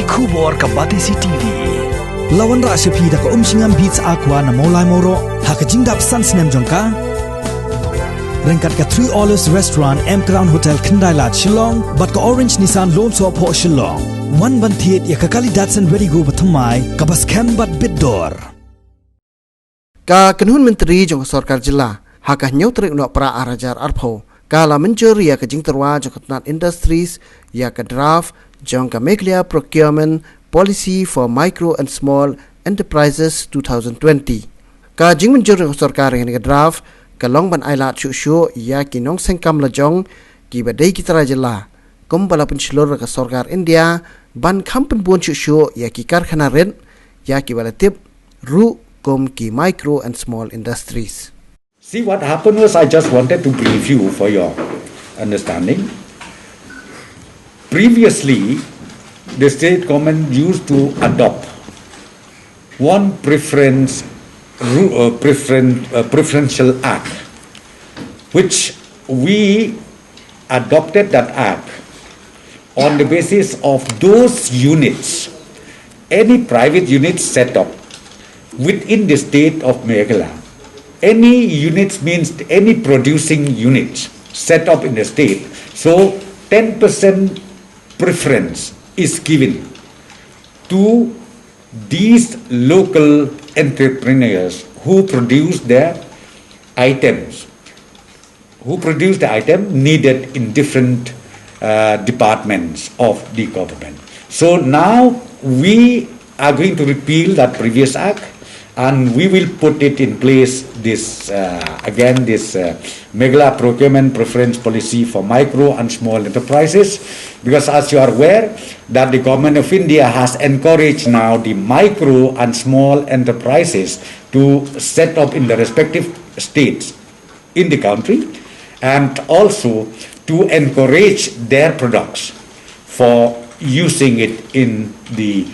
Kubor ka Batisi TV. Lawan rasipi da ka umsingam beats aqua na molai moro hakajingdap sunsnem jongka. Rengkat ka 3 Olives Restaurant M Crown Hotel Kyndon Shillong bat ka Orange Nissan Loan So Po Shillong. One bantiet ya ka kali Datsun Ready Go bathamai ka bas kem bat bidor. Ka Kanhun Menteri jong Sorkar Jilla hakah nyotrik no pra arajar arpho. Kala Mynjur ya ka jingterwa jong Katnat Industries ya ka draft jong ka Meglia Procurement Policy for Micro and Small Enterprises 2020. Ka jing Mynjur jong Sorkar yang ka draft ka long ban ailat Shuh ya ki nong sengkam la jong ki badai kitara Jilla. Kumbala Pynshlur ka Sorkar India ban kampen buon Shuh ya ki Karkhana ren ya ki bala tip ru kom ki micro and small industries. See, what happened was I just wanted to brief you for your understanding. Previously, the state government used to adopt one preferential act, which we adopted that act on the basis of those units, any private units set up within the state of Pynkylla. Any units means any producing units set up in the state. So 10% preference is given to these local entrepreneurs who produce their items, needed in different departments of the government. So now we are going to repeal that previous act, and we will put it in place this Meglia Procurement Preference Policy for Micro and Small Enterprises, because as you are aware that the government of India has encouraged now the micro and small enterprises to set up in the respective states in the country, and also to encourage their products for using it in the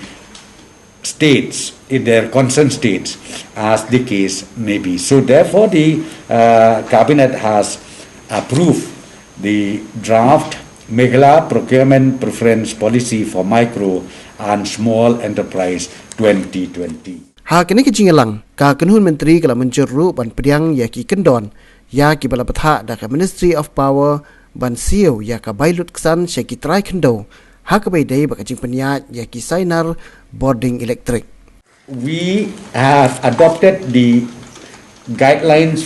states, in their concerned states, as the case may be. So therefore the cabinet has approved the draft Meglia Procurement Preference Policy for Micro and Small Enterprise 2020. Ha kini kijingelang ka Kanhun Menteri kala Mynjur ban pediang ya ki Kyndon ya ki bala patha da ka Ministry of Power ban siu ya ka bailut ksan syaki trai Kyndon ha ka bai dai ba ka jing penya ya ki Sainar boarding electric. We have adopted the guidelines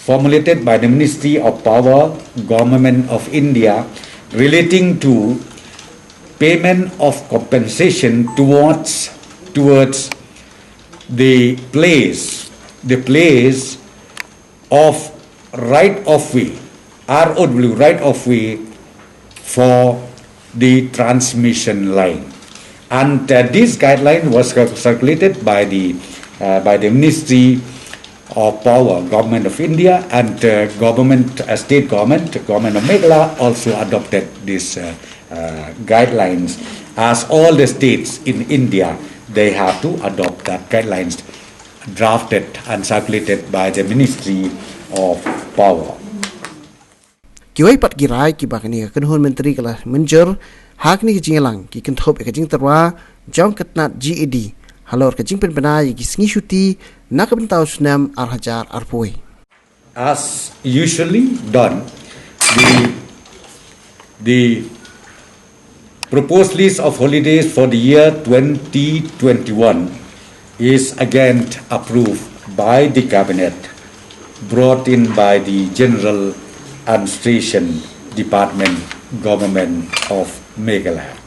formulated by the Ministry of Power, Government of India, relating to payment of compensation towards the place of right of way, ROW, right of way for the transmission line. And this guideline was circulated by the Ministry of Power, Government of India, and state government of Meghalaya also adopted these guidelines. As all the states in India, they have to adopt that guidelines drafted and circulated by the Ministry of Power. Kiwai pat girai ki bakni ka Kanhun Menteri kala Mynjur hak ni kijingelang ki kenthop ka jing terwa jong Katnat GED halor ka jing penpena ki sngi shuti nak bentau sunam arhajar arpoi. As usually done, the proposed list of holidays for the year 2021 is again approved by the cabinet, brought in by the General Administration Department, Government of Meghalaya.